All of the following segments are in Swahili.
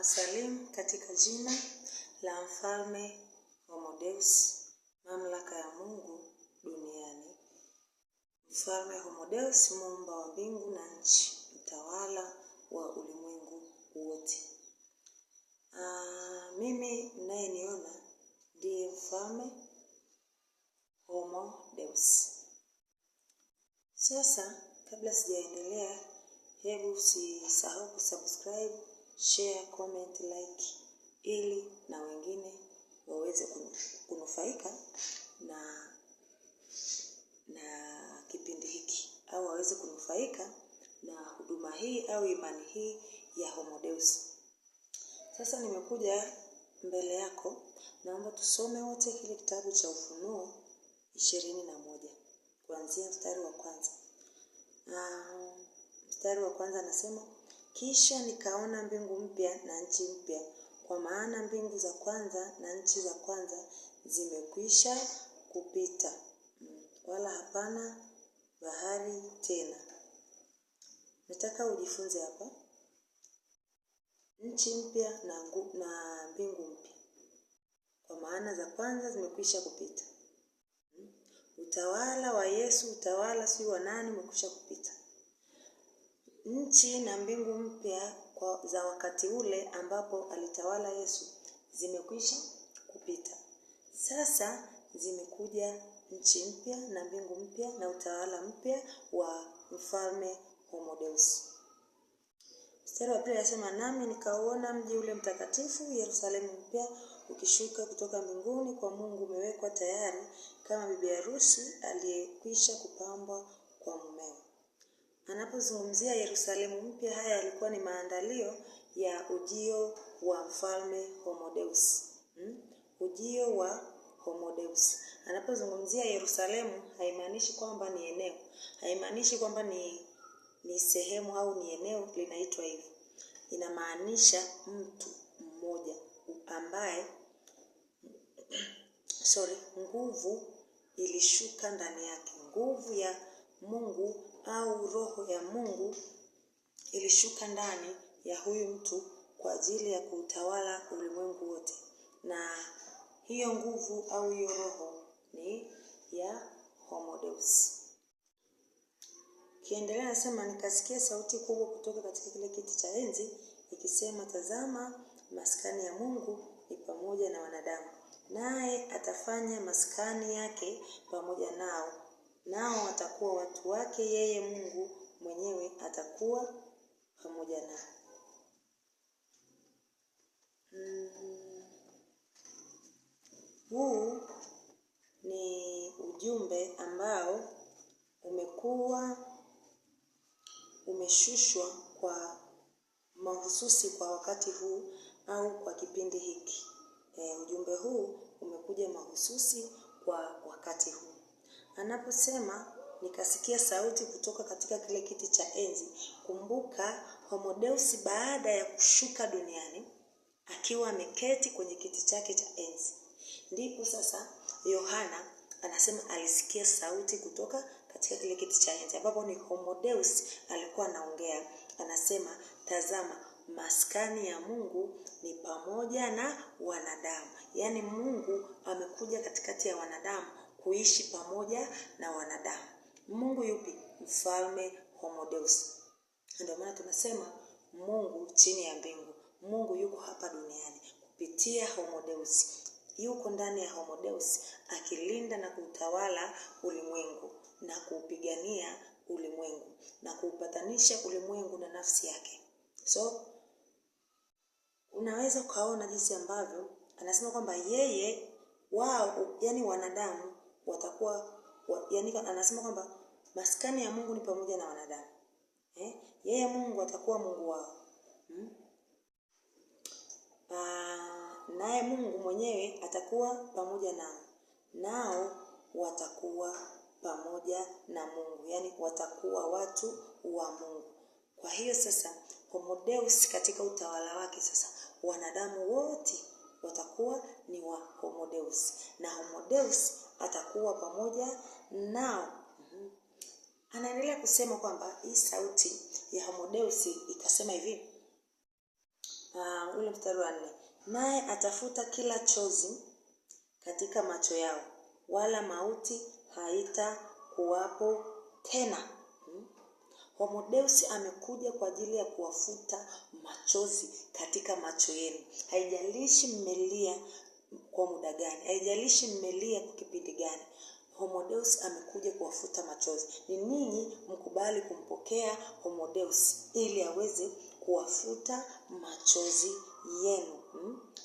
wasalimu katika jina la Mfalme Homodeus, mamlaka ya Mungu duniani. Mfalme Homodeus, muumba wa mbingu na nchi, mtawala wa ulimwengu wote. Mimi mnayeniona ndiye Mfalme Homodeus. Sasa kabla sijaendelea, hebu usisahau kusubscribe, share, comment, like ili na wengine waweze kunufaika na kipindi hiki, au waweze kunufaika na huduma hii au imani hii ya Homodeus. Sasa nimekuja mbele yako, naomba tusome wote kile kitabu cha Ufunuo 21 kuanzia mstari wa kwanza. Mstari wa kwanza anasema, kisha nikaona mbingu mpya na nchi mpya, kwa maana mbingu za kwanza na nchi za kwanza zimekwisha kupita, wala hapana bahari tena. Nataka ujifunze hapa, nchi mpya na mbingu mpya, kwa maana za kwanza zimekwisha kupita. Utawala wa Yesu, utawala si wa nani, umekwisha kupita. Nchi na mbingu mpya za wakati ule ambapo alitawala Yesu zimekwisha kupita. Sasa zimekuja nchi mpya na mbingu mpya na utawala mpya wa Mfalme Homodeus. Mstari wa pili anasema, nami nikauona mji ule mtakatifu Yerusalemu mpya ukishuka kutoka mbinguni kwa Mungu, umewekwa tayari kama bibi harusi aliyekwisha kupambwa kwa mumewe. Anapozungumzia Yerusalemu mpya, haya yalikuwa ni maandalio ya ujio wa Mfalme Homodeus. Ujio wa Homodeus. Anapozungumzia Yerusalemu, haimaanishi kwamba ni eneo, haimaanishi kwamba ni sehemu au ni eneo linaitwa hivyo. Inamaanisha mtu mmoja ambaye nguvu ilishuka ndani yake. Nguvu ya Mungu au roho ya Mungu ilishuka ndani ya huyu mtu kwa ajili ya kutawala ulimwengu wote. Na hiyo nguvu au hiyo roho ni ya Homodeus. Kiendelea nasema, nikasikia sauti kubwa kutoka katika kile kiti cha enzi ikisema, tazama, maskani ya Mungu ni pamoja na wanadamu, naye atafanya maskani yake pamoja nao, nao watakuwa watu wake, yeye Mungu mwenyewe atakuwa pamoja nao. Huu ni ujumbe ambao umekuwa umeshushwa kwa mahususi kwa wakati huu au kwa kipindi hiki. Ujumbe huu umekuja mahususi kwa wakati huu. Anaposema nikasikia sauti kutoka katika kile kiti cha enzi, kumbuka Homodeus baada ya kushuka duniani akiwa ameketi kwenye kiti chake cha enzi, ndipo sasa Yohana anasema alisikia sauti kutoka katika kile kiti cha enzi, ambapo ni Homodeus alikuwa anaongea. Anasema, tazama, maskani ya Mungu ni pamoja na wanadamu. Yaani Mungu amekuja katikati ya wanadamu kuishi pamoja na wanadamu. Mungu yupi? Mfalme Homodeus. Ndio maana tunasema Mungu chini ya mbingu. Mungu yuko hapa duniani kupitia Homodeus. Yuko ndani ya Homodeus akilinda na kutawala ulimwengu na kuupigania ulimwengu na kuupatanisha ulimwengu na nafsi yake. So unaweza ukaona jinsi ambavyo anasema kwamba yeye yani wanadamu watakuwa anasema kwamba maskani ya Mungu ni pamoja na wanadamu. Yeye Mungu atakuwa Mungu wao. Naye Mungu mwenyewe atakuwa pamoja nao. Nao watakuwa pamoja na Mungu. Yaani watakuwa watu wa Mungu. Kwa hiyo sasa Homodeus katika utawala wake sasa, wanadamu wote watakuwa ni wa Homodeus. Na Homodeus atakuwa pamoja nao. Anaendelea kusema kwamba hii sauti ya Homodeus ikasema hivi, ule mstari wa 4, naye atafuta kila chozi katika macho yao, wala mauti haitakuwapo tena. Homo Deus amekuja kwa ajili ya kuwafuta machozi katika macho yenu. Haijalishi mmelia kwa muda gani, haijalishi mmelia kwa kipindi gani, Homo Deus amekuja kuwafuta machozi. Ni ninyi mkubali kumpokea Homo Deus ili aweze kuwafuta machozi yenu.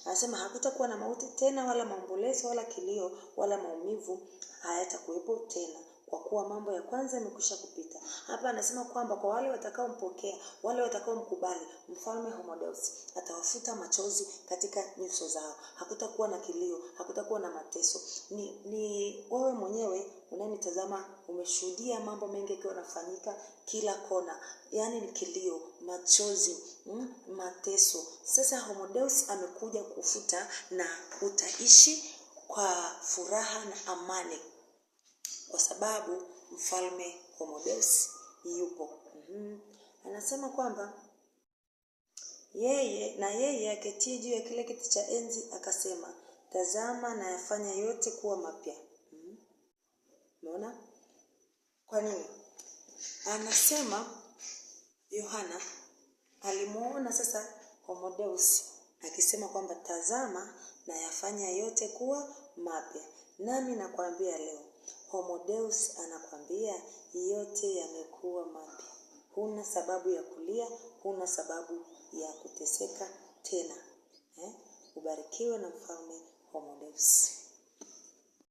Anasema hakutakuwa na mauti tena, wala maombolezo, wala kilio, wala maumivu hayatakuwepo tena, kwa kuwa mambo ya kwanza yamekwisha kupita. Hapa anasema kwamba kwa wale watakaompokea, wale watakaomkubali mfalme Homo Deus, atawafuta machozi katika nyuso zao. Hakutakuwa na kilio, hakutakuwa na mateso. Ni wewe mwenyewe unanitazama, umeshuhudia mambo mengi yakiwa yanafanyika kila kona. Yaani ni kilio, machozi, mateso. Sasa Homo Deus amekuja kufuta, na utaishi kwa furaha na amani, kwa sababu mfalme Homo Deus yupo. Anasema kwamba yeye aketie juu ya kile kiti cha enzi akasema, tazama na yafanya yote kuwa mapya. Unaona? Kwa nini? Anasema Yohana alimuona sasa Homo Deus akisema kwamba tazama na yafanya yote kuwa mapya. Nami nakwambia leo, Homo Deus anakwambia yote yamekuwa mapya. Huna sababu ya kulia, huna sababu ya kuteseka tena. Ubarikiwe na mfalme Homo Deus.